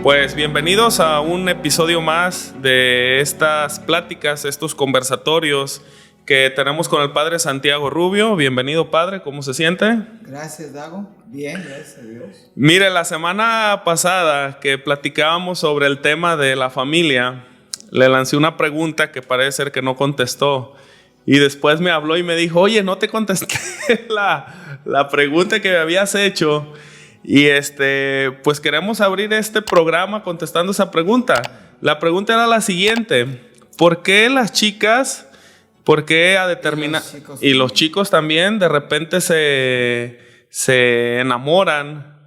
Pues bienvenidos a un episodio más de estas pláticas, estos conversatorios que tenemos con el Padre Santiago Rubio. Bienvenido, Padre, ¿cómo se siente? Gracias, Dago. Bien, gracias a Dios. Mire, la semana pasada que platicábamos sobre el tema de la familia, le lancé una pregunta que parece ser que no contestó. Y después me habló y me dijo, oye, no te contesté la pregunta que me habías hecho. Y pues queremos abrir este programa contestando esa pregunta. La pregunta era la siguiente: ¿por qué las chicas, por qué a determinar y los chicos también de repente se enamoran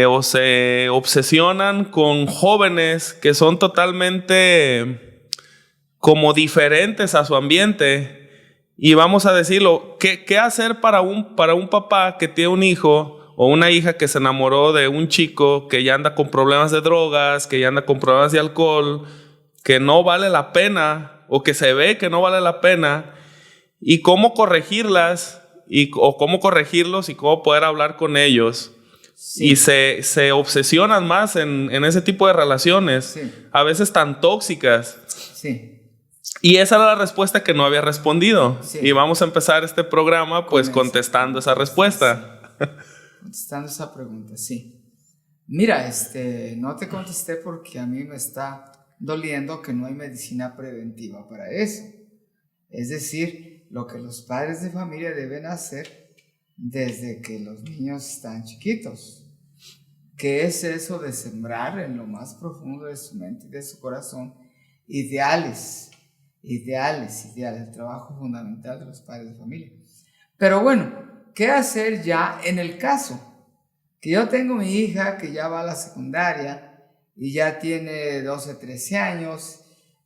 o se obsesionan con jóvenes que son totalmente como diferentes a su ambiente? Y vamos a decirlo, ¿qué hacer para un papá que tiene un hijo o una hija que se enamoró de un chico que ya anda con problemas de drogas, que ya anda con problemas de alcohol, que no vale la pena o que se ve que no vale la pena? Y cómo corregirlas o cómo corregirlos y cómo poder hablar con ellos. Sí. Y se obsesionan más en ese tipo de relaciones, sí, a veces tan tóxicas. Sí. Y esa era la respuesta que no había respondido. Sí. Y vamos a empezar este programa pues contestando esa respuesta. Sí. Contestando esa pregunta, sí. Mira, no te contesté porque a mí me está doliendo que no hay medicina preventiva para eso. Es decir, lo que los padres de familia deben hacer desde que los niños están chiquitos. ¿Qué es eso de sembrar en lo más profundo de su mente y de su corazón ideales? El trabajo fundamental de los padres de familia. Pero bueno, ¿qué hacer ya en el caso que yo tengo mi hija que ya va a la secundaria y ya tiene 12, 13 años,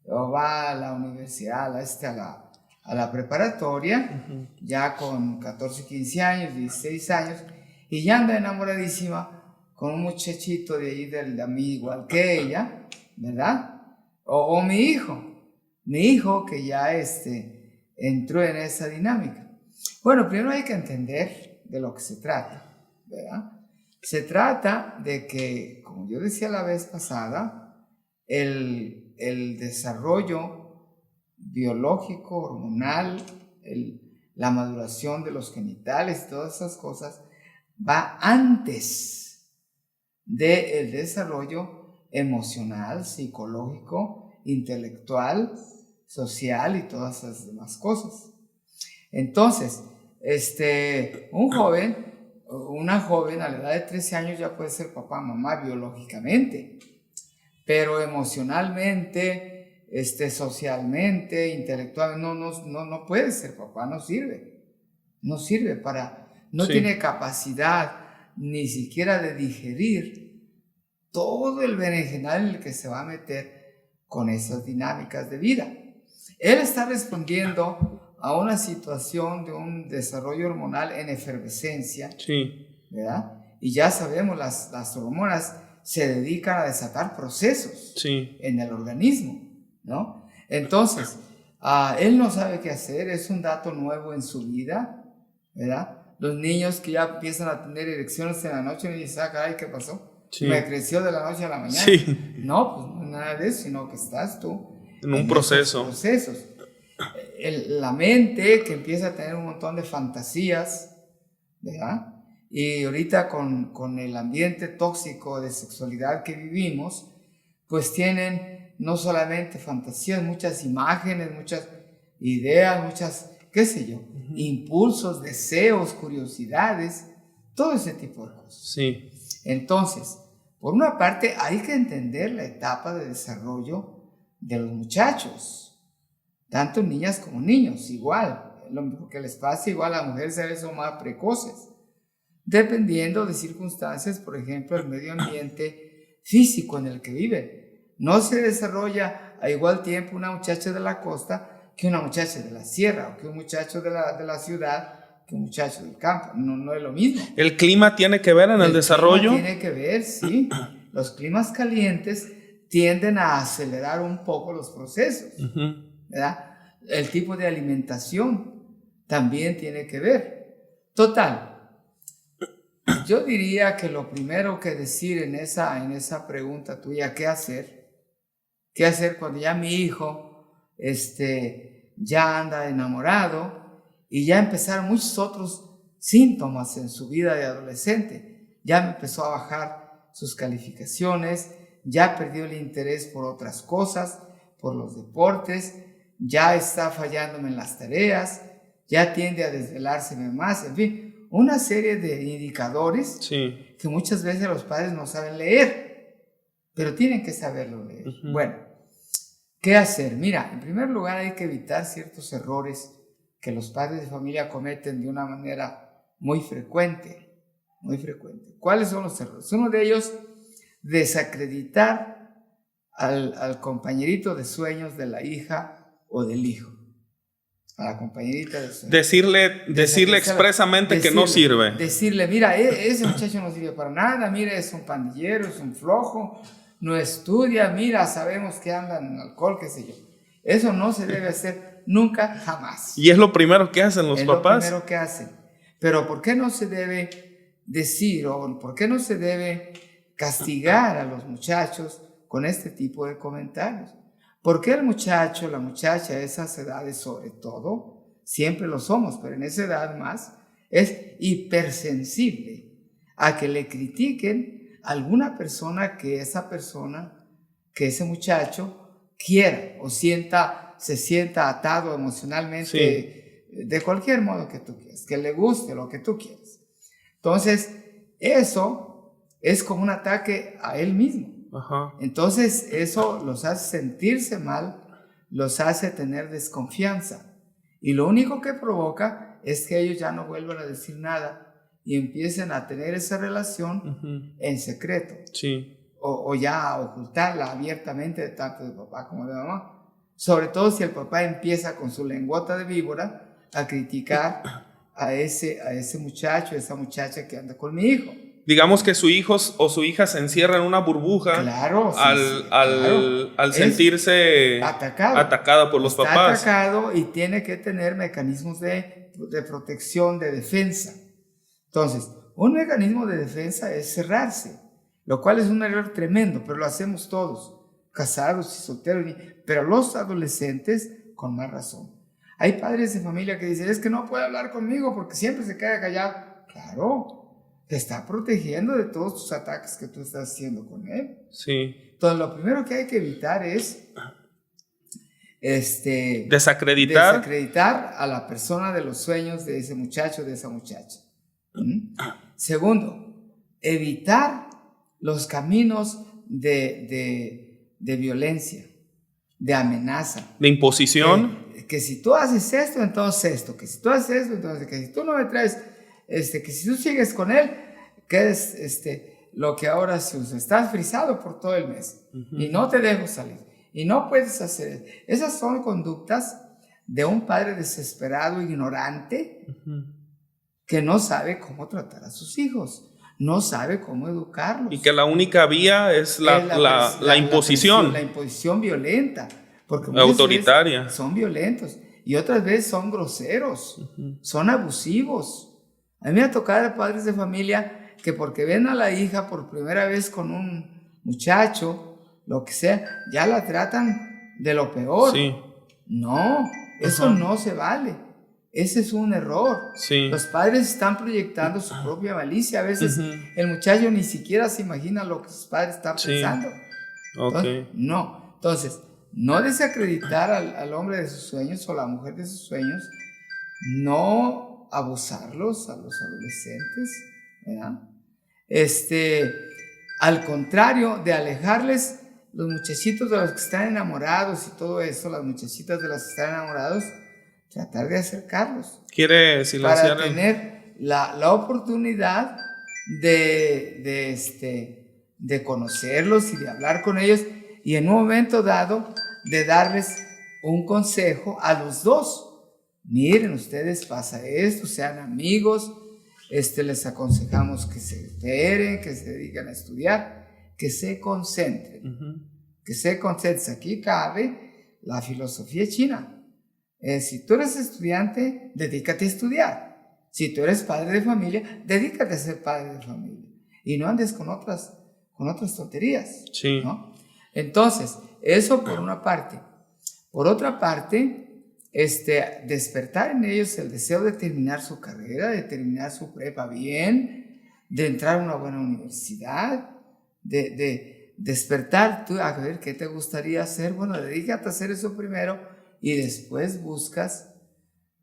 o va a la universidad, a la preparatoria, uh-huh, ya con 14, 15 años, 16 años, y ya anda enamoradísima con un muchachito de ahí de mí igual que ella, ¿verdad? O mi hijo que ya entró en esa dinámica. Bueno, primero hay que entender de lo que se trata, ¿verdad? Se trata de que, como yo decía la vez pasada, el desarrollo biológico, hormonal, la maduración de los genitales, todas esas cosas, va antes del desarrollo emocional, psicológico, intelectual, social y todas esas demás cosas. Entonces, una joven a la edad de 13 años ya puede ser papá, mamá biológicamente, pero emocionalmente, socialmente, intelectualmente, no puede ser papá, no sirve no sí, tiene capacidad ni siquiera de digerir todo el berenjenal en el que se va a meter con esas dinámicas de vida. Él está respondiendo a una situación de un desarrollo hormonal en efervescencia, sí, ¿verdad? Y ya sabemos, las hormonas se dedican a desatar procesos, sí, en el organismo, ¿no? Entonces, él no sabe qué hacer, es un dato nuevo en su vida, ¿verdad? Los niños que ya empiezan a tener erecciones en la noche y dicen, caray, ¿qué pasó? Sí. Me creció de la noche a la mañana. Sí. No, pues no es nada de eso, sino que estás tú en un proceso. Procesos. La mente que empieza a tener un montón de fantasías, ¿verdad? Y ahorita con el ambiente tóxico de sexualidad que vivimos, pues tienen no solamente fantasías, muchas imágenes, muchas ideas, muchas, qué sé yo, uh-huh, impulsos, deseos, curiosidades, todo ese tipo de cosas. Sí. Entonces, por una parte hay que entender la etapa de desarrollo de los muchachos, tanto niñas como niños, igual, lo que les pasa igual a las mujeres a veces son más precoces, dependiendo de circunstancias, por ejemplo, el medio ambiente físico en el que viven. No se desarrolla a igual tiempo una muchacha de la costa que una muchacha de la sierra, o que un muchacho de la ciudad que un muchacho del campo. No es lo mismo. ¿El clima tiene que ver en el desarrollo? Tiene que ver, sí. Los climas calientes tienden a acelerar un poco los procesos, uh-huh, ¿verdad? El tipo de alimentación también tiene que ver. Total, Yo diría que lo primero que decir en esa pregunta tuya, ¿qué hacer? ¿Qué hacer cuando ya mi hijo ya anda enamorado y ya empezaron muchos otros síntomas en su vida de adolescente? Ya me empezó a bajar sus calificaciones, ya perdió el interés por otras cosas, por los deportes, ya está fallándome en las tareas, ya tiende a desvelárseme más, en fin, una serie de indicadores que muchas veces los padres no saben leer, pero tienen que saberlo leer. Bueno, ¿qué hacer? Mira, en primer lugar hay que evitar ciertos errores que los padres de familia cometen de una manera muy frecuente, muy frecuente. ¿Cuáles son los errores? Uno de ellos, desacreditar al compañerito de sueños de la hija o del hijo. A la compañerita de sueños. Decirle expresamente que no sirve. Decirle, mira, ese muchacho no sirve para nada, mira, es un pandillero, es un flojo, no estudia, mira, sabemos que anda en alcohol, qué sé yo. Eso no se debe hacer nunca, jamás. Y es lo primero que hacen los papás. Es lo primero que hacen. Pero ¿por qué no se debe decir o por qué no se debe castigar a los muchachos con este tipo de comentarios? Porque el muchacho, la muchacha a esas edades sobre todo, siempre lo somos, pero en esa edad más, es hipersensible a que le critiquen a alguna persona que ese muchacho quiera o se sienta atado emocionalmente, de cualquier modo que tú quieras, que le guste lo que tú quieras. Entonces, eso es como un ataque a él mismo. Ajá. Entonces eso los hace sentirse mal, los hace tener desconfianza y lo único que provoca es que ellos ya no vuelvan a decir nada y empiecen a tener esa relación en secreto, o ya a ocultarla abiertamente tanto de papá como de mamá, sobre todo si el papá empieza con su lengüota de víbora a criticar a ese muchacho, a esa muchacha que anda con mi hijo. Digamos que su hijo o su hija se encierra en una burbuja, claro, al sentirse atacada por los papás. Está atacado y tiene que tener mecanismos de protección, de defensa. Entonces, un mecanismo de defensa es cerrarse, lo cual es un error tremendo, pero lo hacemos todos, casados y solteros, pero los adolescentes con más razón. Hay padres de familia que dicen, es que no puede hablar conmigo porque siempre se queda callado. Claro, te está protegiendo de todos tus ataques que tú estás haciendo con él. Sí. Entonces, lo primero que hay que evitar es desacreditar a la persona de los sueños de ese muchacho, de esa muchacha. Segundo, evitar los caminos de violencia, de amenaza. De imposición. Que si tú haces esto, entonces esto. Que si tú haces esto, entonces que si tú no me traes... que si tú sigues con él, quedes lo que ahora se usa, estás frisado por todo el mes y no te dejo salir y no puedes hacer eso. Esas son conductas de un padre desesperado, ignorante, que no sabe cómo tratar a sus hijos, no sabe cómo educarlos. Y que la única vía es la imposición. La imposición violenta, porque autoritaria. Son violentos y otras veces son groseros, son abusivos. A mí me ha tocado padres de familia que porque ven a la hija por primera vez con un muchacho, lo que sea, ya la tratan de lo peor. Sí. No, eso no se vale. Ese es un error. Sí. Los padres están proyectando su propia malicia. A veces el muchacho ni siquiera se imagina lo que sus padres están pensando. Entonces, no. Entonces, no desacreditar al hombre de sus sueños o la mujer de sus sueños. No abusarlos a los adolescentes, ¿verdad? Al contrario de alejarles los muchachitos de los que están enamorados y todo eso, las muchachitas de las que están enamorados, tratar de acercarlos. Quiere silenciar para tener la oportunidad de conocerlos y de hablar con ellos y en un momento dado de darles un consejo a los dos. Miren, ustedes pasa esto, sean amigos, les aconsejamos que se esperen, que se dediquen a estudiar, que se concentren, que se concentren. Aquí cabe la filosofía china. Si tú eres estudiante, dedícate a estudiar. Si tú eres padre de familia, dedícate a ser padre de familia y no andes con otras tonterías, Sí. ¿no? Entonces, eso por una parte. Por otra parte, despertar en ellos el deseo de terminar su carrera, de terminar su prepa bien, de entrar a una buena universidad, de despertar tú a ver qué te gustaría hacer. Bueno, dedícate a hacer eso primero y después buscas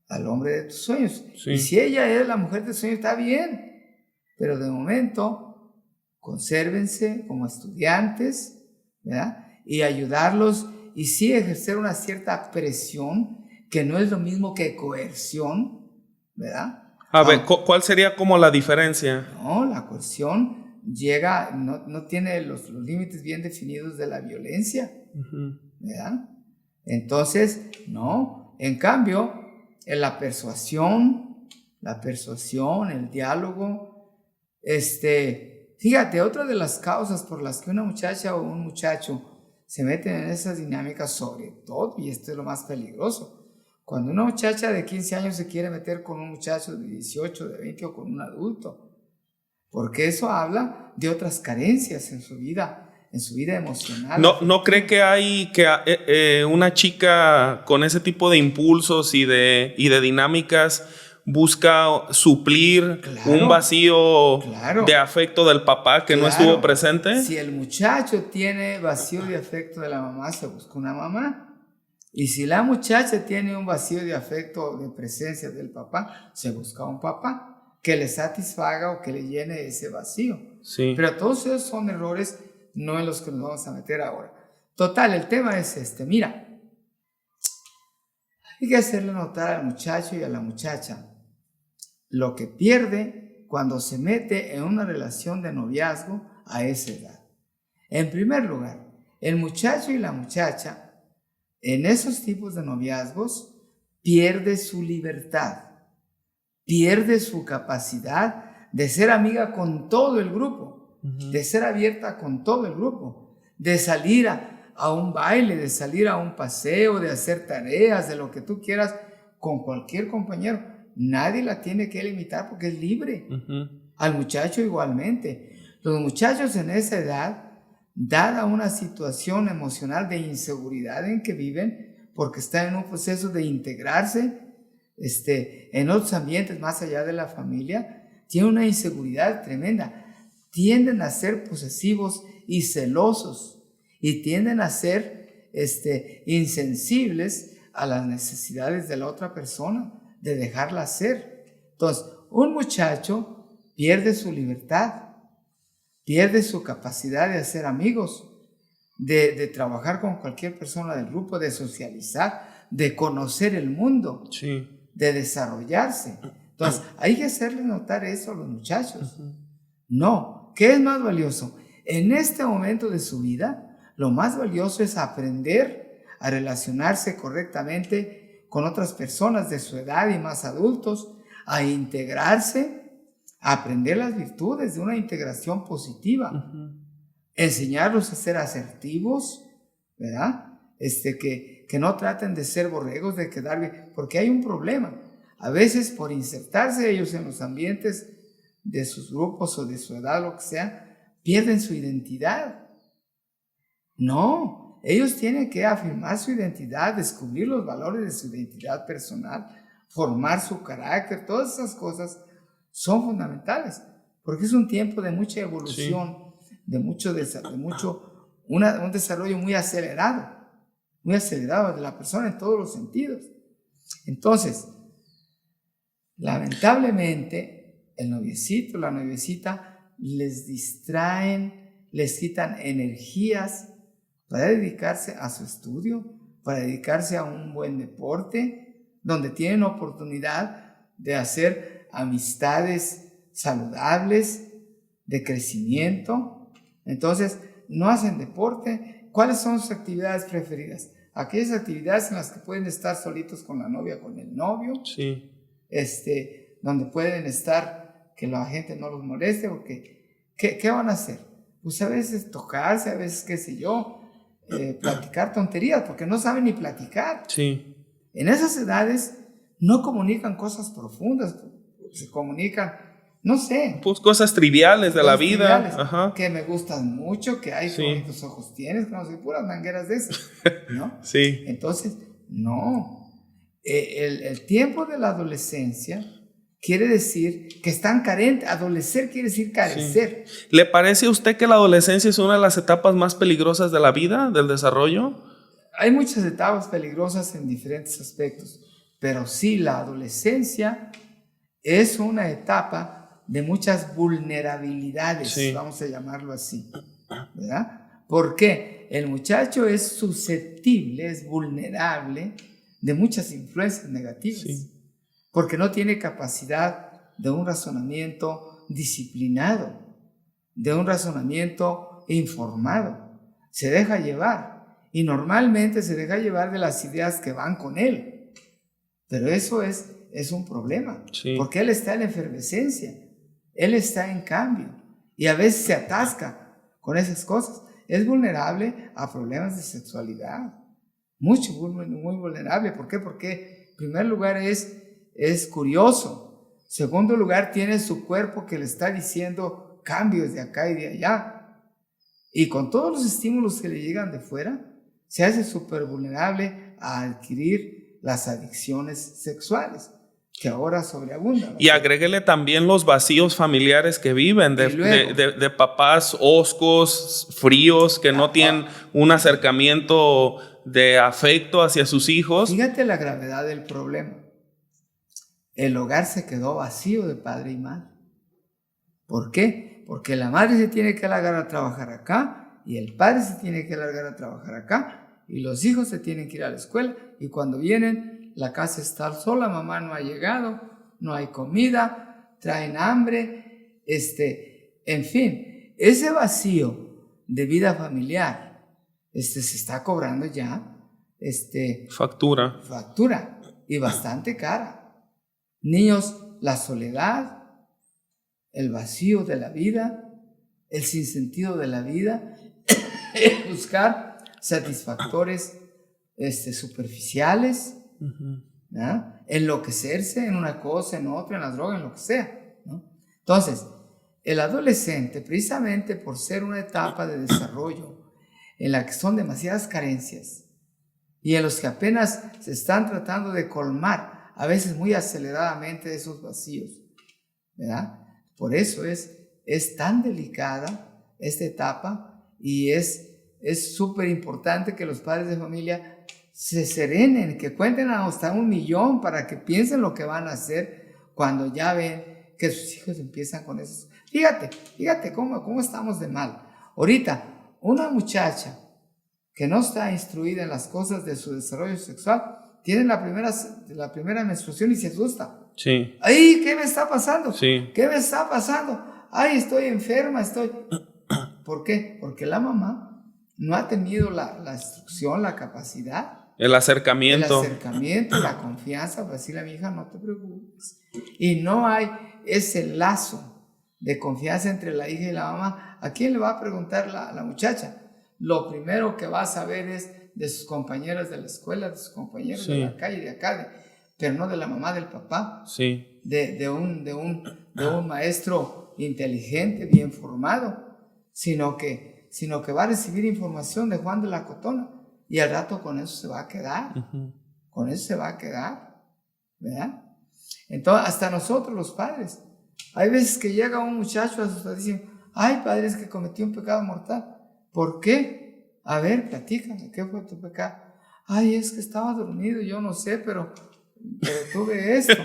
al hombre de tus sueños. Sí. Y si ella es la mujer de tus sueños, está bien, pero de momento consérvense como estudiantes, ¿verdad? Y ayudarlos y sí ejercer una cierta presión, que no es lo mismo que coerción, ¿verdad? A ver, ¿cuál sería como la diferencia? No, la coerción no tiene los límites bien definidos de la violencia, ¿verdad? Entonces, no. En cambio, en la persuasión, el diálogo, fíjate, otra de las causas por las que una muchacha o un muchacho se meten en esas dinámicas, sobre todo, y esto es lo más peligroso, cuando una muchacha de 15 años se quiere meter con un muchacho de 18, de 20 o con un adulto, porque eso habla de otras carencias en su vida emocional. ¿No cree que hay una chica con ese tipo de impulsos y de dinámicas busca suplir un vacío de afecto del papá que no estuvo presente? Si el muchacho tiene vacío de afecto de la mamá, se busca una mamá. Y si la muchacha tiene un vacío de afecto, de presencia del papá, se busca un papá que le satisfaga o que le llene ese vacío. Sí. Pero todos esos son errores, no en los que nos vamos a meter ahora. Total, el tema es mira, hay que hacerle notar al muchacho y a la muchacha lo que pierde cuando se mete en una relación de noviazgo a esa edad. En primer lugar, el muchacho y la muchacha en esos tipos de noviazgos pierde su libertad, pierde su capacidad de ser amiga con todo el grupo, de ser abierta con todo el grupo, de salir a un baile, de salir a un paseo, de hacer tareas, de lo que tú quieras con cualquier compañero. Nadie la tiene que limitar porque es libre. Al muchacho igualmente. Los muchachos en esa edad, dada una situación emocional de inseguridad en que viven, porque están en un proceso de integrarse en otros ambientes más allá de la familia, tienen una inseguridad tremenda. Tienden a ser posesivos y celosos y tienden a ser insensibles a las necesidades de la otra persona, de dejarla ser. Entonces, un muchacho pierde su libertad, pierde su capacidad de hacer amigos, de trabajar con cualquier persona del grupo, de socializar, de conocer el mundo, de desarrollarse. Entonces, hay que hacerle notar eso a los muchachos. No, ¿qué es más valioso? En este momento de su vida, lo más valioso es aprender a relacionarse correctamente con otras personas de su edad y más adultos, a integrarse, a aprender las virtudes de una integración positiva, enseñarlos a ser asertivos, ¿verdad? Que no traten de ser borregos, de quedar bien, porque hay un problema. A veces por insertarse ellos en los ambientes de sus grupos o de su edad, lo que sea, pierden su identidad. No, ellos tienen que afirmar su identidad, descubrir los valores de su identidad personal, formar su carácter. Todas esas cosas son fundamentales, porque es un tiempo de mucha evolución, de un desarrollo muy acelerado de la persona en todos los sentidos. Entonces, lamentablemente, el noviecito, la noviecita, les distraen, les quitan energías para dedicarse a su estudio, para dedicarse a un buen deporte, donde tienen oportunidad de hacer amistades saludables, de crecimiento. Entonces, no hacen deporte. ¿Cuáles son sus actividades preferidas? Aquellas actividades en las que pueden estar solitos con la novia, con el novio, donde pueden estar, que la gente no los moleste, porque ¿qué van a hacer? Pues a veces tocarse, a veces qué sé yo, platicar tonterías, porque no saben ni platicar. En esas edades no comunican cosas profundas, se comunican, no sé. Pues cosas triviales de la vida. Triviales, Ajá. que me gustan mucho, que hay, Sí. qué bonitos ojos tienes, que no sé, puras mangueras de esas, ¿no? Sí. Entonces, no. El tiempo de la adolescencia quiere decir que están carentes. Adolecer quiere decir carecer. Sí. ¿Le parece a usted que la adolescencia es una de las etapas más peligrosas de la vida, del desarrollo? Hay muchas etapas peligrosas en diferentes aspectos, pero sí, la adolescencia es una etapa de muchas vulnerabilidades, Sí. vamos a llamarlo así, ¿verdad? ¿Por qué? El muchacho es susceptible, es vulnerable de muchas influencias negativas, Sí. porque no tiene capacidad de un razonamiento disciplinado, de un razonamiento informado. Se deja llevar, y normalmente se deja llevar de las ideas que van con él. Pero eso es un problema, Sí. porque él está en efervescencia, él está en cambio, y a veces se atasca con esas cosas. Es vulnerable a problemas de sexualidad, muy vulnerable. ¿Por qué? Porque en primer lugar es curioso. En segundo lugar, tiene su cuerpo que le está diciendo cambios de acá y de allá. Y con todos los estímulos que le llegan de fuera, se hace súper vulnerable a adquirir las adicciones sexuales, que ahora sobreabundan. Y agréguele también los vacíos familiares que viven, de papás hoscos, fríos, que no tienen un acercamiento de afecto hacia sus hijos. Fíjate la gravedad del problema. El hogar se quedó vacío de padre y madre. ¿Por qué? Porque la madre se tiene que largar a trabajar acá y el padre se tiene que largar a trabajar acá y los hijos se tienen que ir a la escuela, y cuando vienen la casa está sola, mamá no ha llegado, no hay comida, traen hambre, en fin, ese vacío de vida familiar se está cobrando ya Factura. y bastante cara. Niños, la soledad, el vacío de la vida, el sinsentido de la vida, buscar satisfactores superficiales, ¿no? Enloquecerse en una cosa, en otra, en la droga, en lo que sea, ¿no? Entonces, el adolescente, precisamente por ser una etapa de desarrollo en la que son demasiadas carencias y en los que apenas se están tratando de colmar, a veces muy aceleradamente, esos vacíos, ¿verdad? Por eso es tan delicada esta etapa, y es súper importante que los padres de familia se serenen, que cuenten hasta 1,000,000 para que piensen lo que van a hacer cuando ya ven que sus hijos empiezan con eso. Fíjate cómo estamos de mal. Ahorita, una muchacha que no está instruida en las cosas de su desarrollo sexual tiene la primera menstruación y se asusta. Sí. ¡Ay, qué me está pasando! Sí. ¿Qué me está pasando? ¡Ay, estoy enferma! ¿Por qué? Porque la mamá no ha tenido la instrucción, la capacidad, El acercamiento, la confianza para decirle a mi hija, no te preocupes. Y no hay ese lazo de confianza entre la hija y la mamá. ¿A quién le va a preguntar la muchacha? Lo primero que va a saber es de sus compañeros de la escuela, de sus compañeros de la calle, de acá, pero no de la mamá, del papá, sí, de un maestro inteligente, bien formado, sino que va a recibir información de Juan de la Cotona, y al rato con eso se va a quedar, con eso se va a quedar, ¿verdad? Entonces, hasta nosotros los padres, hay veces que llega un muchacho asustadísimo, ay, padre, es que cometí un pecado mortal. ¿Por qué? A ver, platícame, ¿qué fue tu pecado? Ay, es que estaba dormido, yo no sé, pero tuve esto,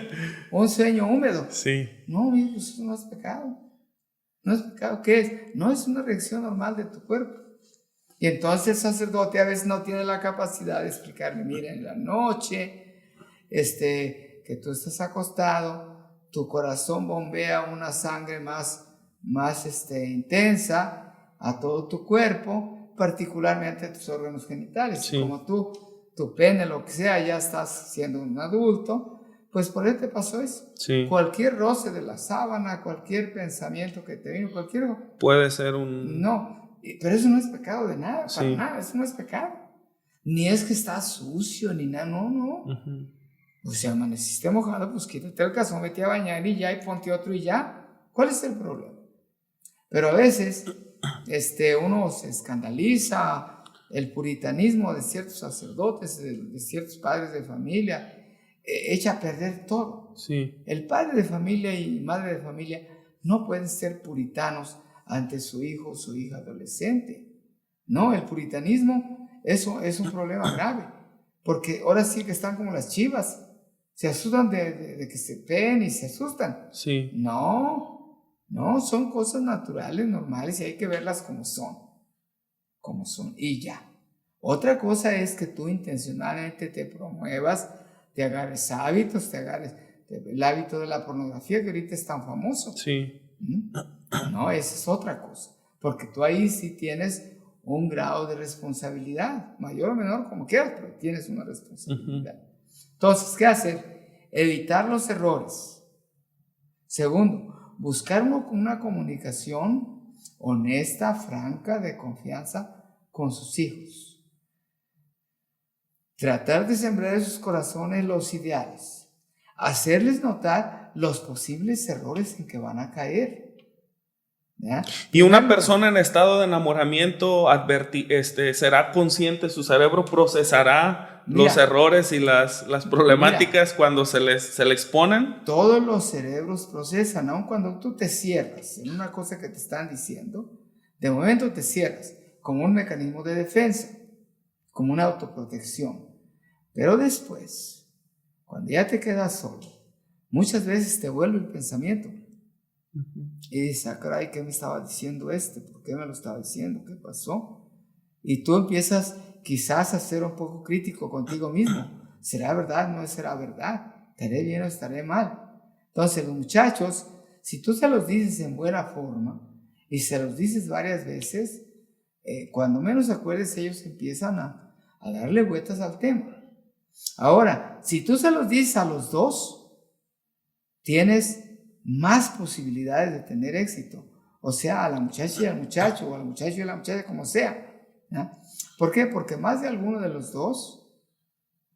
un sueño húmedo. Sí. No, hijo, eso no es pecado. No es pecado. ¿Qué es? No, es una reacción normal de tu cuerpo. Y entonces el sacerdote a veces no tiene la capacidad de explicarle, mira, en la noche, que tú estás acostado, tu corazón bombea una sangre más intensa a todo tu cuerpo, particularmente a tus órganos genitales. Sí. Y como tu pene, lo que sea, ya estás siendo un adulto, pues por eso te pasó eso. Sí. Cualquier roce de la sábana, cualquier pensamiento que te vino, puede ser un... No, pero eso no es pecado de nada, sí. para nada, eso no es pecado. Ni es que está sucio, ni nada, no. O sea, amaneciste mojado, pues quítate el calzón, vete a bañar y ya, y ponte otro y ya. ¿Cuál es el problema? Pero a veces uno se escandaliza, el puritanismo de ciertos sacerdotes, de ciertos padres de familia, echa a perder todo. Sí. El padre de familia y madre de familia no pueden ser puritanos ante su hijo o su hija adolescente. No, el puritanismo eso es un problema grave, porque ahora sí que están como las chivas, se asustan de que se peen y se asustan. Sí. No, son cosas naturales, normales, y hay que verlas como son y ya. Otra cosa es que tú intencionalmente te promuevas, te agarres hábitos, el hábito de la pornografía que ahorita es tan famoso. Sí. No, esa es otra cosa, porque tú ahí sí tienes un grado de responsabilidad, mayor o menor como quieras, pero tienes una responsabilidad. Entonces, ¿qué hacer? Evitar los errores. Segundo, buscar una comunicación honesta, franca, de confianza con sus hijos. Tratar de sembrar en sus corazones los ideales. Hacerles notar los posibles errores en que van a caer. ¿Ya? Y una persona en estado de enamoramiento será consciente, su cerebro procesará los errores y las problemáticas cuando se le exponen. Todos los cerebros procesan, aun cuando tú te cierras en una cosa que te están diciendo, de momento te cierras como un mecanismo de defensa, como una autoprotección. Pero después, cuando ya te quedas solo, muchas veces te vuelve el pensamiento. Y dices, caray, ¿qué me estaba diciendo ¿Por qué me lo estaba diciendo? ¿Qué pasó? Y tú empiezas quizás a ser un poco crítico contigo mismo. ¿Será verdad? ¿No será verdad? ¿Estaré bien o estaré mal? Entonces los muchachos, si tú se los dices en buena forma y se los dices varias veces, cuando menos acuerdes ellos empiezan a darle vueltas al tema. Ahora, si tú se los dices a los dos, tienes más posibilidades de tener éxito, o sea, a la muchacha y al muchacho, o al muchacho y a la muchacha, como sea. ¿Ya? ¿Por qué? Porque más de alguno de los dos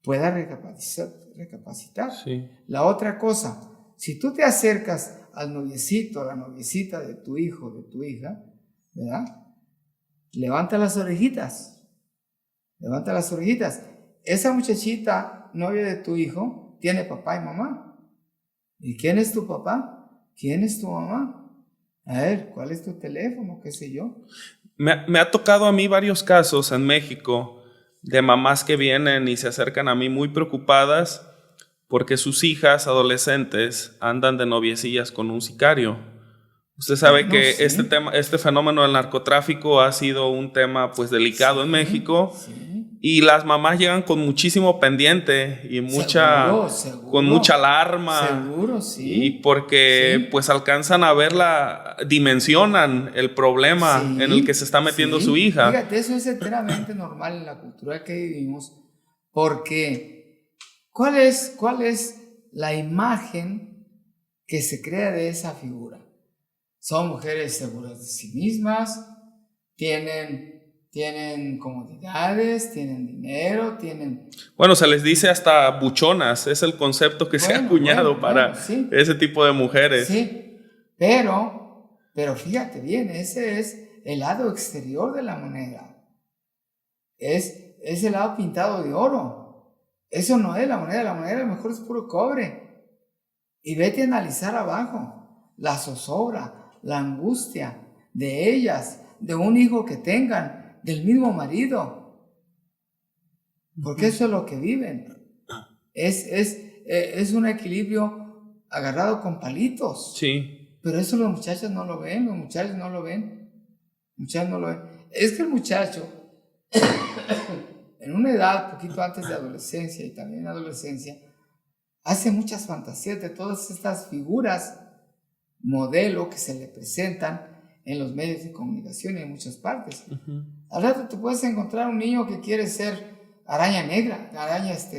pueda recapacitar. Sí. La otra cosa, si tú te acercas al noviecito, a la noviecita de tu hijo, de tu hija, ¿verdad? Levanta las orejitas. Esa muchachita, novia de tu hijo, tiene papá y mamá. ¿Y quién es tu papá? ¿Quién es tu mamá? A ver, ¿cuál es tu teléfono? ¿Qué sé yo? Me ha tocado a mí varios casos en México de mamás que vienen y se acercan a mí muy preocupadas porque sus hijas adolescentes andan de noviecillas con un sicario. Usted sabe que sí. este fenómeno del narcotráfico ha sido un tema pues delicado en México. Sí. Y las mamás llegan con muchísimo pendiente y con mucha alarma. Seguro, sí. Y porque pues alcanzan a verla, dimensionan el problema en el que se está metiendo su hija. Fíjate, eso es enteramente normal en la cultura que vivimos, porque ¿cuál es la imagen que se crea de esa figura? Son mujeres seguras de sí mismas, tienen comodidades, tienen dinero, Bueno, se les dice hasta buchonas, es el concepto que se ha acuñado para ese tipo de mujeres. Sí, pero fíjate bien, ese es el lado exterior de la moneda. Es el lado pintado de oro. Eso no es la moneda a lo mejor es puro cobre. Y vete a analizar abajo la zozobra, la angustia de ellas, de un hijo que tengan, del mismo marido, porque eso es lo que viven. Es un equilibrio agarrado con palitos. Sí. Pero eso los muchachos no lo ven, Es que el muchacho, en una edad poquito antes de adolescencia y también adolescencia, hace muchas fantasías de todas estas figuras modelo que se le presentan en los medios de comunicación y en muchas partes. Al rato te puedes encontrar un niño que quiere ser araña negra,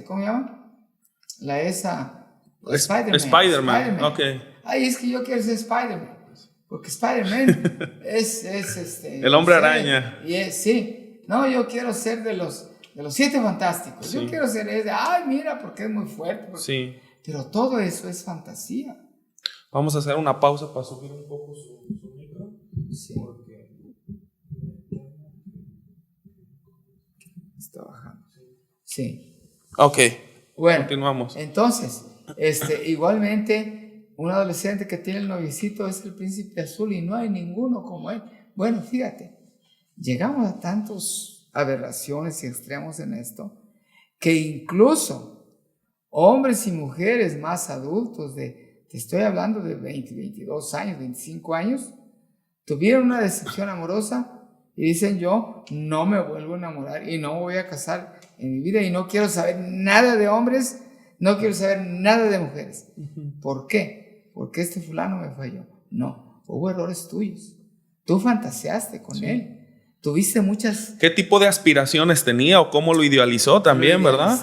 ¿cómo se llama? Spider-Man. Okay. Ay, es que yo quiero ser Spider-Man, porque Spider-Man es el hombre araña. Sí, no, yo quiero ser de los de los 7 fantásticos. Sí. Yo quiero ser ese. Ay, mira, porque es muy fuerte. Sí. Pero todo eso es fantasía. Vamos a hacer una pausa para subir un poco su micro. Sí. Porque está bajando. Sí. Ok. Bueno, continuamos. Entonces, igualmente, un adolescente que tiene el noviecito es el príncipe azul y no hay ninguno como él. Bueno, fíjate, llegamos a tantas aberraciones y extremos en esto, que incluso hombres y mujeres más adultos, te estoy hablando de 20, 22 años, 25 años, tuvieron una decepción amorosa y dicen: yo no me vuelvo a enamorar y no me voy a casar en mi vida y no quiero saber nada de hombres, no quiero saber nada de mujeres. ¿Por qué? Porque este fulano me falló. No, hubo errores tuyos. Tú fantaseaste con él. Tuviste muchas... ¿Qué tipo de aspiraciones tenía o cómo lo idealizó también, verdad?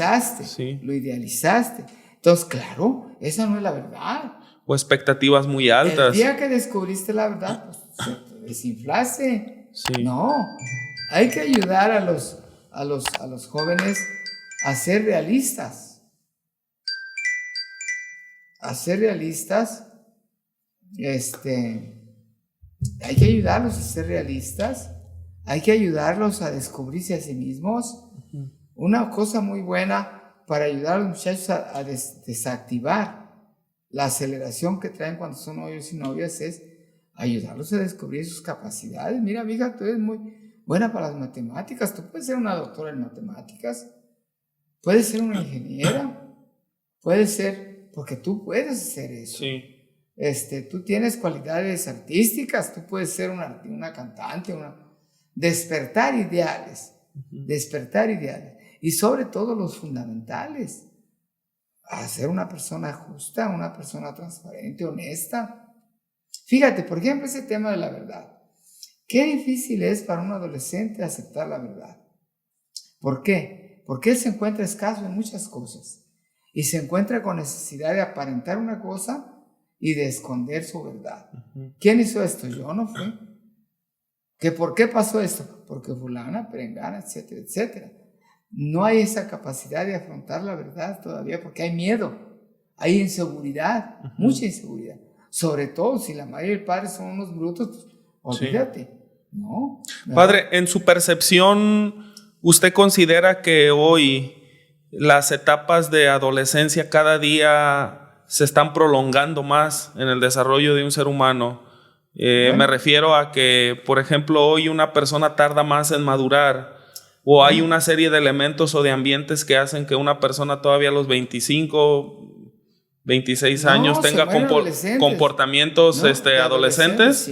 Lo idealizaste. Entonces, claro, esa no es la verdad. O expectativas muy altas. El día que descubriste la verdad, pues se te desinflaste. Sí. No, hay que ayudar a los jóvenes a ser realistas. A ser realistas, hay que ayudarlos a ser realistas, hay que ayudarlos a descubrirse a sí mismos. Una cosa muy buena para ayudar a los muchachos a desactivar la aceleración que traen cuando son novios y novias es ayudarlos a descubrir sus capacidades. Mira, amiga, tú eres muy buena para las matemáticas, tú puedes ser una doctora en matemáticas, puedes ser una ingeniera, puedes ser, porque tú puedes hacer eso. Sí. Tú tienes cualidades artísticas, tú puedes ser una cantante, despertar ideales, despertar ideales. Y sobre todo los fundamentales, a ser una persona justa, una persona transparente, honesta. Fíjate, por ejemplo, ese tema de la verdad. Qué difícil es para un adolescente aceptar la verdad. ¿Por qué? Porque él se encuentra escaso en muchas cosas y se encuentra con necesidad de aparentar una cosa y de esconder su verdad. ¿Quién hizo esto? Yo no fui. ¿Por qué pasó esto? Porque fulana, perengana, etcétera, etcétera. No hay esa capacidad de afrontar la verdad todavía porque hay miedo, hay inseguridad, mucha inseguridad. Sobre todo si la madre y el padre son unos brutos, pues, olvídate. Sí. ¿No? Padre, en su percepción, ¿usted considera que hoy las etapas de adolescencia cada día se están prolongando más en el desarrollo de un ser humano? Me refiero a que, por ejemplo, hoy una persona tarda más en madurar, o hay una serie de elementos o de ambientes que hacen que una persona todavía a los 25, 26 años tenga comportamientos adolescentes.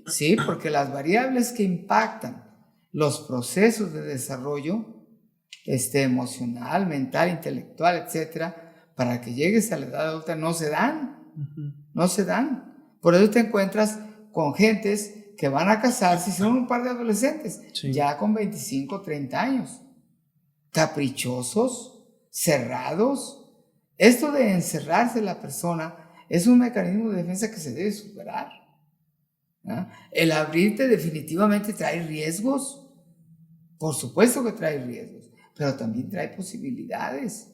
Sí, porque las variables que impactan los procesos de desarrollo emocional, mental, intelectual, etcétera, para que llegues a la edad adulta no se dan. No se dan. Por eso te encuentras con gentes que van a casarse y son un par de adolescentes, ya con 25, 30 años. Caprichosos, cerrados. Esto de encerrarse la persona es un mecanismo de defensa que se debe superar. ¿Ah? El abrirte definitivamente trae riesgos. Por supuesto que trae riesgos, pero también trae posibilidades.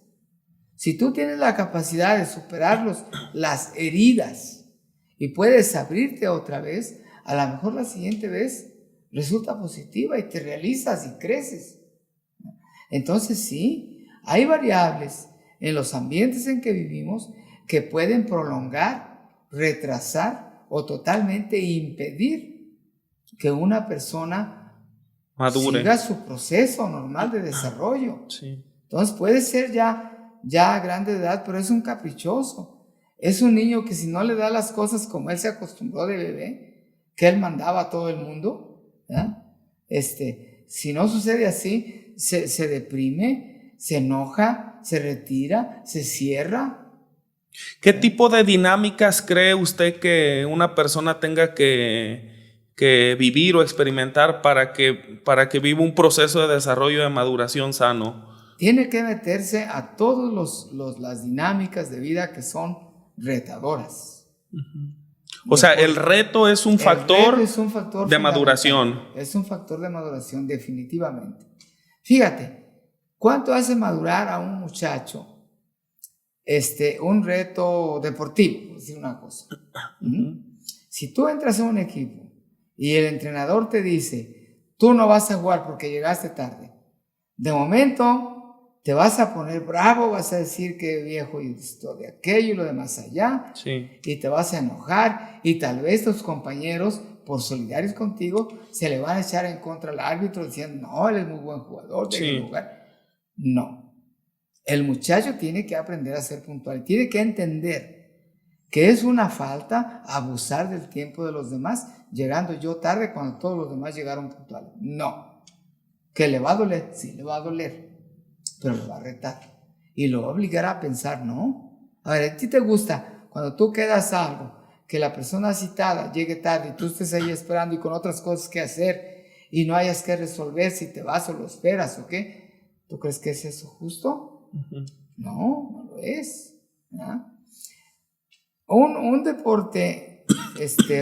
Si tú tienes la capacidad de superar las heridas y puedes abrirte otra vez, a lo mejor la siguiente vez resulta positiva y te realizas y creces. Entonces sí, hay variables en los ambientes en que vivimos que pueden prolongar, retrasar o totalmente impedir que una persona madure, siga su proceso normal de desarrollo. Sí. Entonces puede ser ya grande de edad, pero es un caprichoso. Es un niño que si no le da las cosas como él se acostumbró de bebé, que él mandaba a todo el mundo, ¿verdad? Si no sucede así, se deprime, se enoja, se retira, se cierra. ¿Qué tipo de dinámicas cree usted que una persona tenga que vivir o experimentar para que viva un proceso de desarrollo de maduración sano? Tiene que meterse a todas las dinámicas de vida que son retadoras. O sea, el reto es un factor de maduración. Es un factor de maduración, definitivamente. Fíjate, ¿Cuánto hace madurar a un muchacho un reto deportivo? Por decir una cosa. Si tú entras en un equipo y el entrenador te dice, tú no vas a jugar porque llegaste tarde, de momento te vas a poner bravo, vas a decir que viejo y esto de aquello y lo de más allá, Sí. y te vas a enojar, y tal vez tus compañeros, por solidarios contigo, se le van a echar en contra al árbitro diciendo, no, él es muy buen jugador, tiene que jugar. No, el muchacho tiene que aprender a ser puntual, tiene que entender que es una falta abusar del tiempo de los demás, llegando yo tarde cuando todos los demás llegaron puntuales. No, que le va a doler, sí le va a doler, pero lo va a retar y lo va a obligar a pensar, ¿no? A ver, ¿a ti te gusta cuando tú quedas algo, que la persona citada llegue tarde y tú estés ahí esperando y con otras cosas que hacer y no hayas que resolver si te vas o lo esperas o qué? ¿Tú crees que es eso justo? No, no lo es. ¿No? Un deporte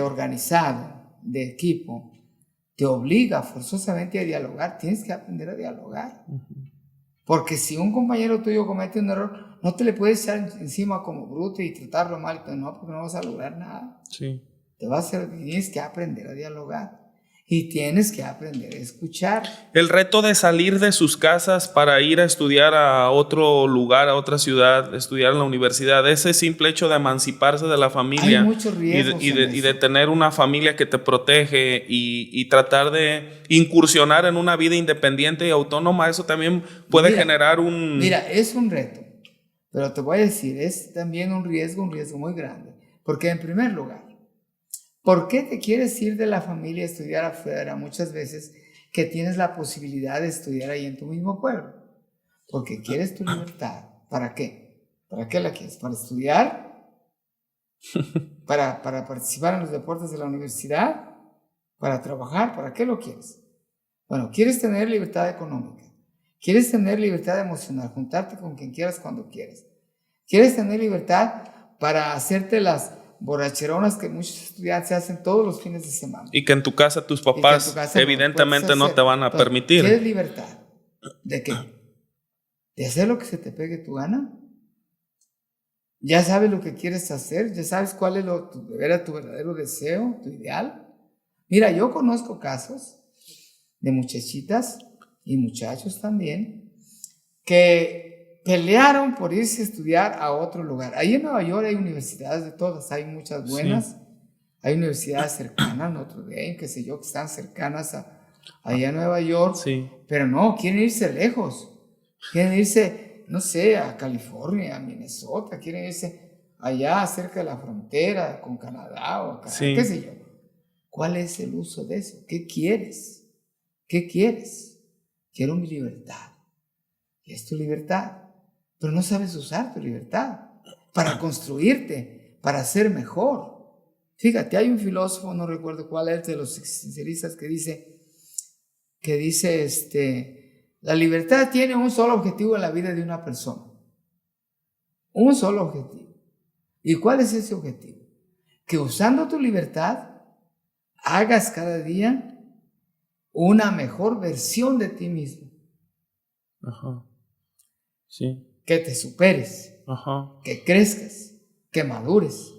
organizado de equipo te obliga forzosamente a dialogar. Tienes que aprender a dialogar. Porque si un compañero tuyo comete un error, no te le puedes echar encima como bruto y tratarlo mal. No, porque no vas a lograr nada. Sí. Tienes que aprender a dialogar. Y tienes que aprender a escuchar. El reto de salir de sus casas para ir a estudiar a otro lugar, a otra ciudad, estudiar en la universidad, ese simple hecho de emanciparse de la familia. Hay muchos riesgos y de tener una familia que te protege y tratar de incursionar en una vida independiente y autónoma, eso también puede generar un... Mira, es un reto, pero te voy a decir, es también un riesgo muy grande. Porque en primer lugar, ¿por qué te quieres ir de la familia a estudiar afuera muchas veces que tienes la posibilidad de estudiar ahí en tu mismo pueblo? Porque quieres tu libertad. ¿Para qué? ¿Para qué la quieres? ¿Para estudiar? ¿Para participar en los deportes de la universidad? ¿Para trabajar? ¿Para qué lo quieres? Bueno, quieres tener libertad económica. Quieres tener libertad emocional, juntarte con quien quieras cuando quieras. Quieres tener libertad para hacerte las borracheronas que muchos estudiantes hacen todos los fines de semana. Y que en tu casa tus papás evidentemente no te van a permitir. ¿Quieres libertad? ¿De qué? ¿De hacer lo que se te pegue tu gana? ¿Ya sabes lo que quieres hacer? ¿Ya sabes cuál es tu verdadero deseo, tu ideal? Mira, yo conozco casos de muchachitas y muchachos también que pelearon por irse a estudiar a otro lugar. Ahí en Nueva York hay universidades de todas, hay muchas buenas. Sí. Hay universidades cercanas, Notre Dame, qué sé yo, que están cercanas allá en Nueva York. Sí. Pero no, quieren irse lejos. Quieren irse, no sé, a California, a Minnesota. Quieren irse allá cerca de la frontera con Canadá o acá, sí. Qué sé yo. ¿Cuál es el uso de eso? ¿Qué quieres? ¿Qué quieres? Quiero mi libertad. ¿Qué es tu libertad? Pero no sabes usar tu libertad para construirte, para ser mejor. Fíjate, hay un filósofo, no recuerdo cuál es, de los existencialistas, que dice, la libertad tiene un solo objetivo en la vida de una persona. Un solo objetivo. ¿Y cuál es ese objetivo? Que usando tu libertad, hagas cada día una mejor versión de ti mismo. Ajá. Sí. Que te superes. Ajá. Que crezcas. Que madures.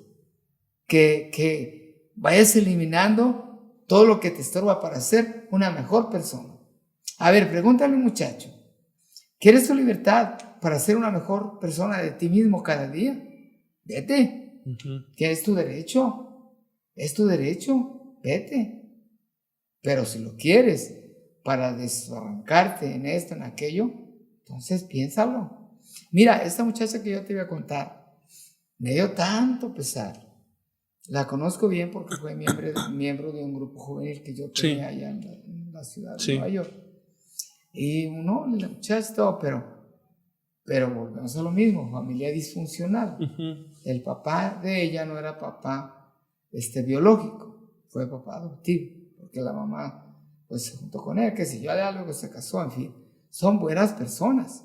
Que vayas eliminando todo lo que te estorba para ser una mejor persona. A ver, pregúntale a un muchacho, ¿quieres tu libertad para ser una mejor persona de ti mismo cada día? Vete. ¿Qué es tu derecho? Es tu derecho. Vete. Pero si lo quieres para desarrancarte en esto, en aquello, entonces piénsalo. Mira, esta muchacha que yo te iba a contar me dio tanto pesar. La conozco bien porque fue miembro de un grupo juvenil que yo tenía allá en la ciudad de Nueva York. Y no, la muchacha todo, pero volvemos a lo mismo, familia disfuncional. El papá de ella no era papá biológico, fue papá adoptivo, porque la mamá pues se juntó con él, que si yo de algo que se casó, en fin, son buenas personas,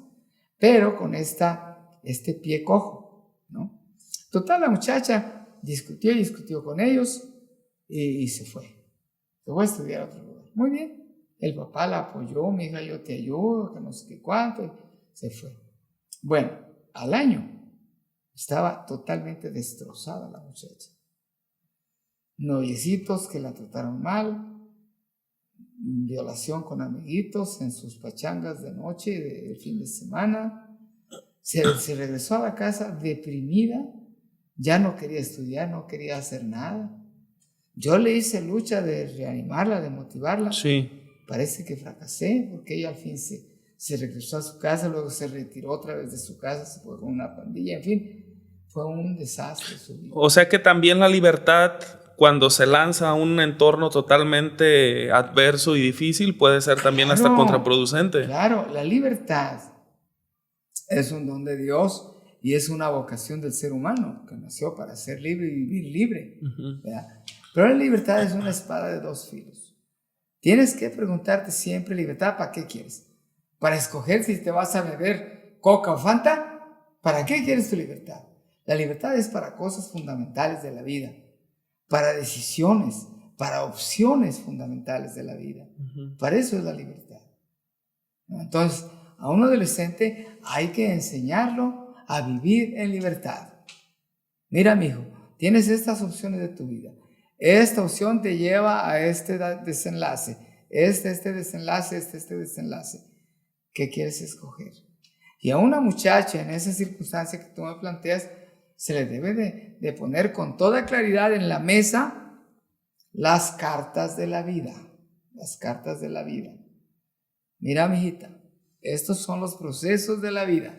pero con este pie cojo, ¿no? Total, la muchacha discutió con ellos y se fue a estudiar a otro lugar. Muy bien, el papá la apoyó, mi hija, yo te ayudo, que no sé qué cuánto, se fue. Bueno, al año estaba totalmente destrozada la muchacha. Noviecitos que la trataron mal, violación con amiguitos en sus pachangas de noche y de fin de semana. Se regresó a la casa deprimida, ya no quería estudiar, no quería hacer nada. Yo le hice lucha de reanimarla, de motivarla. Sí. Parece que fracasé porque ella al fin se regresó a su casa, luego se retiró otra vez de su casa, se fue con una pandilla, en fin, fue un desastre su vida. O sea que también la libertad, cuando se lanza a un entorno totalmente adverso y difícil, puede ser también hasta contraproducente. Claro, la libertad es un don de Dios y es una vocación del ser humano que nació para ser libre y vivir libre. ¿Verdad? Pero la libertad es una espada de dos filos. Tienes que preguntarte siempre, libertad, ¿para qué quieres? ¿Para escoger si te vas a beber Coca o Fanta? ¿Para qué quieres tu libertad? La libertad es para cosas fundamentales de la vida, para decisiones, para opciones fundamentales de la vida. Para eso es la libertad. Entonces, a un adolescente hay que enseñarlo a vivir en libertad. Mira, mijo, tienes estas opciones de tu vida. Esta opción te lleva a este desenlace, este desenlace. ¿Qué quieres escoger? Y a una muchacha en esa circunstancia que tú me planteas, se le debe de poner con toda claridad en la mesa las cartas de la vida. Las cartas de la vida. Mira, mijita, estos son los procesos de la vida.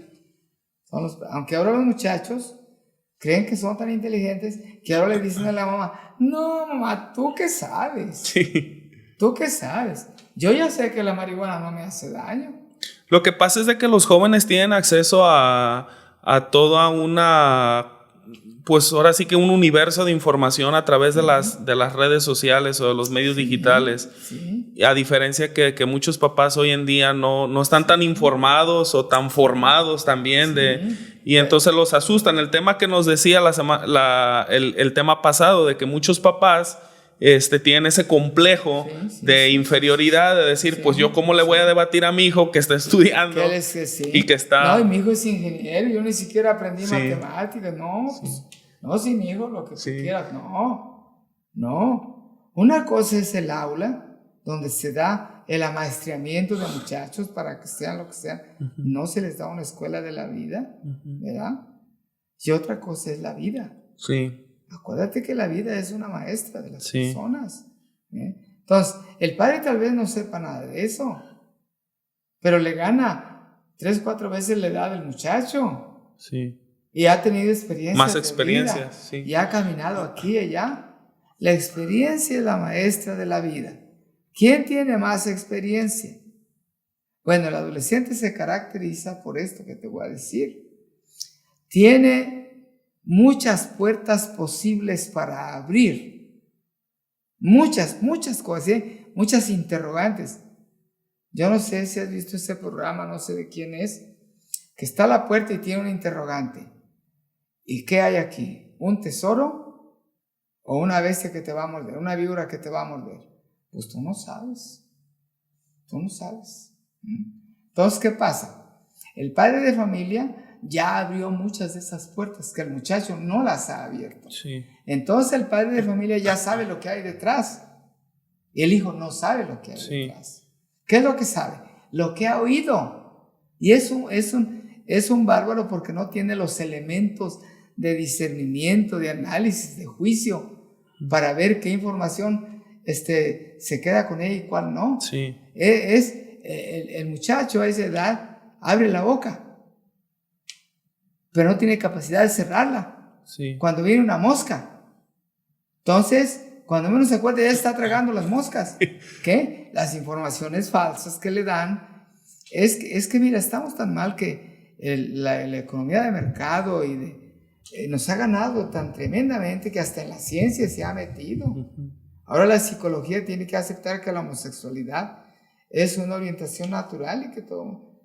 Aunque ahora los muchachos creen que son tan inteligentes que ahora le dicen a la mamá, no, mamá, ¿tú qué sabes? Sí. ¿Tú qué sabes? Yo ya sé que la marihuana no me hace daño. Lo que pasa es de que los jóvenes tienen acceso a toda una, pues ahora sí que un universo de información a través de las redes sociales o de los medios digitales. Sí. A diferencia que muchos papás hoy en día no están tan informados o tan formados también y entonces los asustan. El tema que nos decía el tema pasado de que muchos papás tienen ese complejo de inferioridad, de decir, pues yo cómo le voy a debatir a mi hijo que está estudiando y que está... No, y mi hijo es ingeniero, yo ni siquiera aprendí matemáticas, no, pues, no, sí, mi hijo, lo que tú quieras, no. Una cosa es el aula, donde se da el amaestramiento de muchachos para que sean lo que sean, no se les da una escuela de la vida, ¿verdad? Y otra cosa es la vida. Sí. Acuérdate que la vida es una maestra de las personas. Entonces, el padre tal vez no sepa nada de eso, pero le gana 3, 4 veces la edad del muchacho. Sí. Y ha tenido experiencias. Más experiencias, sí. Y ha caminado aquí y allá. La experiencia es la maestra de la vida. ¿Quién tiene más experiencia? Bueno, el adolescente se caracteriza por esto que te voy a decir. Tiene muchas puertas posibles para abrir. Muchas cosas, muchas interrogantes. Yo no sé si has visto ese programa, no sé de quién es, que está a la puerta y tiene un interrogante. ¿Y qué hay aquí? ¿Un tesoro o una bestia que te va a morder? ¿Una víbora que te va a morder? Pues tú no sabes. Tú no sabes. Entonces, ¿qué pasa? El padre de familia ya abrió muchas de esas puertas que el muchacho no las ha abierto. Sí. Entonces el padre de familia ya sabe lo que hay detrás. Y el hijo no sabe lo que hay detrás. ¿Qué es lo que sabe? Lo que ha oído. Y es un bárbaro porque no tiene los elementos de discernimiento, de análisis, de juicio, para ver qué información se queda con ella y cuál no. Sí. El muchacho a esa edad abre la boca, pero no tiene capacidad de cerrarla. Sí. Cuando viene una mosca, entonces, cuando menos se acuerda, ya está tragando las moscas. ¿Qué? Las informaciones falsas que le dan. Es que mira, estamos tan mal que la economía de mercado nos ha ganado tan tremendamente que hasta en la ciencia se ha metido. Ahora la psicología tiene que aceptar que la homosexualidad es una orientación natural y que todo...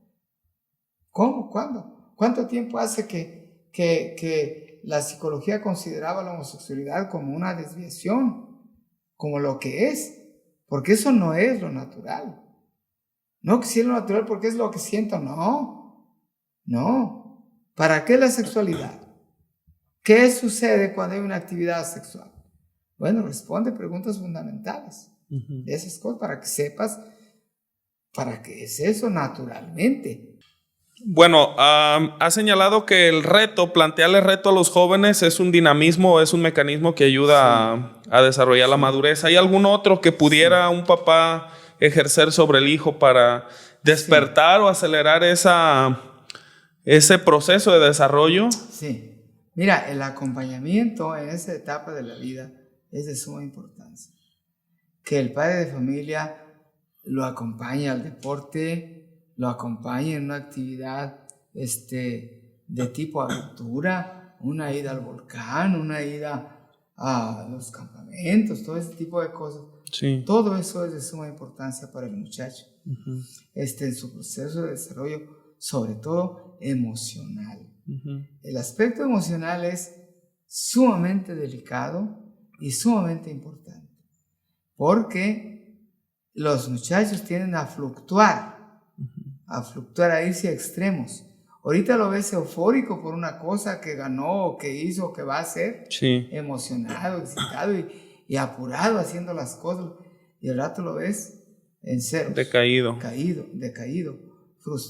¿Cómo? ¿Cuándo? ¿Cuánto tiempo hace que la psicología consideraba la homosexualidad como una desviación, como lo que es? Porque eso no es lo natural. No que sí es lo natural porque es lo que siento, no. No. ¿Para qué la sexualidad? ¿Qué sucede cuando hay una actividad sexual? Bueno, responde preguntas fundamentales de esas cosas para que sepas para qué es eso naturalmente. Bueno, ha señalado que plantearle reto a los jóvenes es un dinamismo, es un mecanismo que ayuda a desarrollar la madurez. ¿Hay algún otro que pudiera un papá ejercer sobre el hijo para despertar o acelerar ese proceso de desarrollo? Sí. Mira, el acompañamiento en esa etapa de la vida es de suma importancia. Que el padre de familia lo acompañe al deporte, lo acompañe en una actividad de tipo aventura, una ida al volcán, una ida a los campamentos, todo ese tipo de cosas. Sí. Todo eso es de suma importancia para el muchacho. En su proceso de desarrollo, sobre todo emocional. El aspecto emocional es sumamente delicado y sumamente importante, porque los muchachos tienden a fluctuar, a irse a extremos. Ahorita lo ves eufórico por una cosa que ganó, o que hizo, o que va a hacer, emocionado, excitado y apurado haciendo las cosas, y al rato lo ves en ceros, decaído.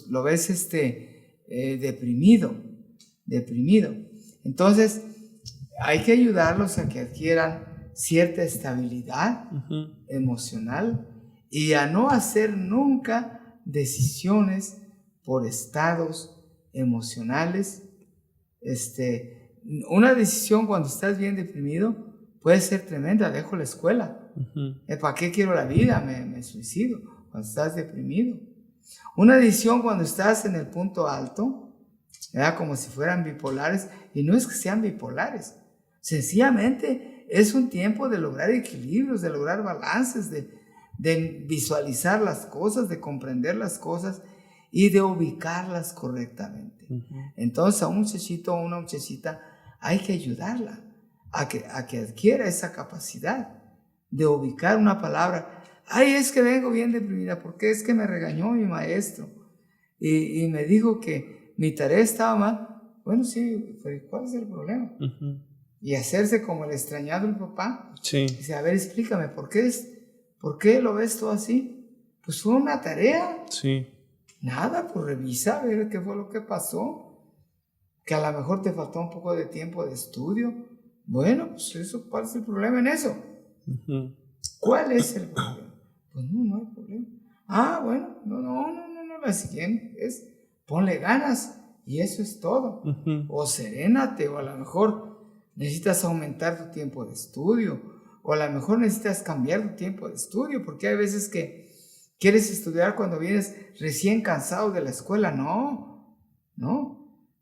Lo ves deprimido. Entonces hay que ayudarlos a que adquieran cierta estabilidad emocional y a no hacer nunca decisiones por estados emocionales. Una decisión cuando estás bien deprimido puede ser tremenda. Dejo la escuela. ¿Para qué quiero la vida? Me suicido. Cuando estás deprimido. Una decisión cuando estás en el punto alto, ¿verdad? Como si fueran bipolares, y no es que sean bipolares, sencillamente es un tiempo de lograr equilibrios, de lograr balances, de visualizar las cosas, de comprender las cosas y de ubicarlas correctamente. Entonces a un muchachito o una muchachita hay que ayudarla a que adquiera esa capacidad de ubicar una palabra. Ay, es que vengo bien deprimida porque es que me regañó mi maestro y me dijo que mi tarea estaba mal. Bueno, sí, ¿cuál es el problema? Y hacerse como el extrañado el papá. Dice, a ver, explícame, ¿por qué lo ves todo así? Pues fue una tarea. Nada, pues revisa a ver qué fue lo que pasó. Que a lo mejor te faltó un poco de tiempo de estudio. Bueno, pues eso, ¿cuál es el problema en eso? ¿Cuál es el problema? Pues no hay problema. Bueno, no, la siguiente es ponle ganas y eso es todo. O serénate, o a lo mejor necesitas aumentar tu tiempo de estudio, o a lo mejor necesitas cambiar tu tiempo de estudio, porque hay veces que quieres estudiar cuando vienes recién cansado de la escuela. No,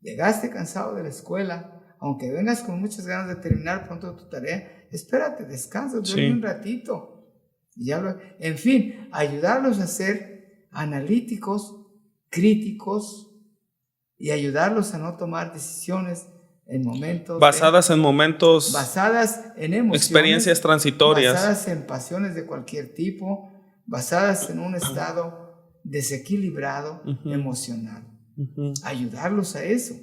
llegaste cansado de la escuela, aunque vengas con muchas ganas de terminar pronto tu tarea, espérate, descansa, duerme un ratito. En fin, ayudarlos a ser analíticos, críticos y ayudarlos a no tomar decisiones en momentos basadas en emociones, experiencias transitorias, basadas en pasiones de cualquier tipo, basadas en un estado desequilibrado emocional. Ayudarlos a eso.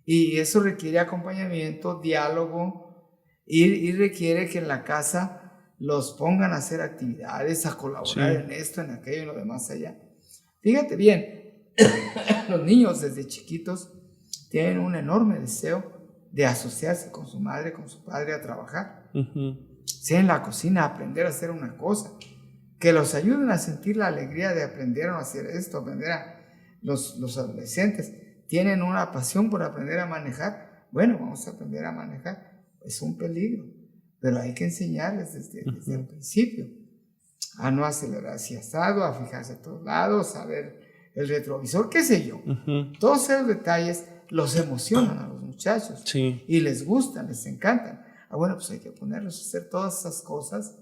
Y eso requiere acompañamiento, diálogo, y requiere que en la casa los pongan a hacer actividades, a colaborar en esto, en aquello, en lo demás allá. Fíjate bien, los niños desde chiquitos tienen un enorme deseo de asociarse con su madre, con su padre a trabajar. Sea en la cocina, aprender a hacer una cosa, que los ayuden a sentir la alegría de aprender a hacer esto, aprender a los adolescentes tienen una pasión por aprender a manejar. Bueno, vamos a aprender a manejar. Es un peligro, pero hay que enseñarles desde el principio a no acelerar hacia asado, a fijarse a todos lados, a ver el retrovisor, qué sé yo. Todos esos detalles los emocionan a los muchachos y les gustan, les encantan. Bueno, pues hay que ponerlos a hacer todas esas cosas,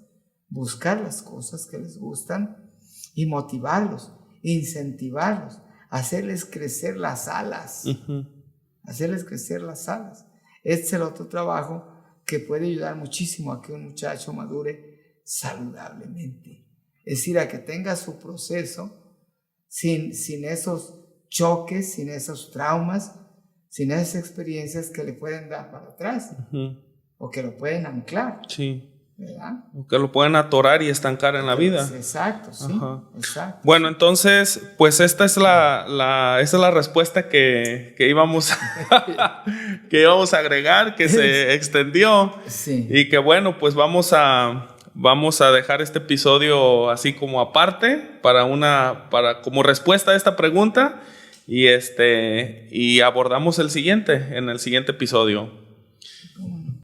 buscar las cosas que les gustan y motivarlos, incentivarlos, hacerles crecer las alas. Hacerles crecer las alas. Este es el otro trabajo que puede ayudar muchísimo a que un muchacho madure saludablemente. Es decir, a que tenga su proceso sin esos choques, sin esos traumas, sin esas experiencias que le pueden dar para atrás o que lo pueden anclar. Sí. ¿Verdad? O que lo pueden atorar y estancar en la vida. Exacto, sí. Exacto. Bueno, entonces, pues esta es esa es la respuesta que íbamos que íbamos a agregar, que se extendió. Sí. Y que bueno, pues vamos a dejar este episodio así como aparte para como respuesta a esta pregunta y abordamos en el siguiente episodio.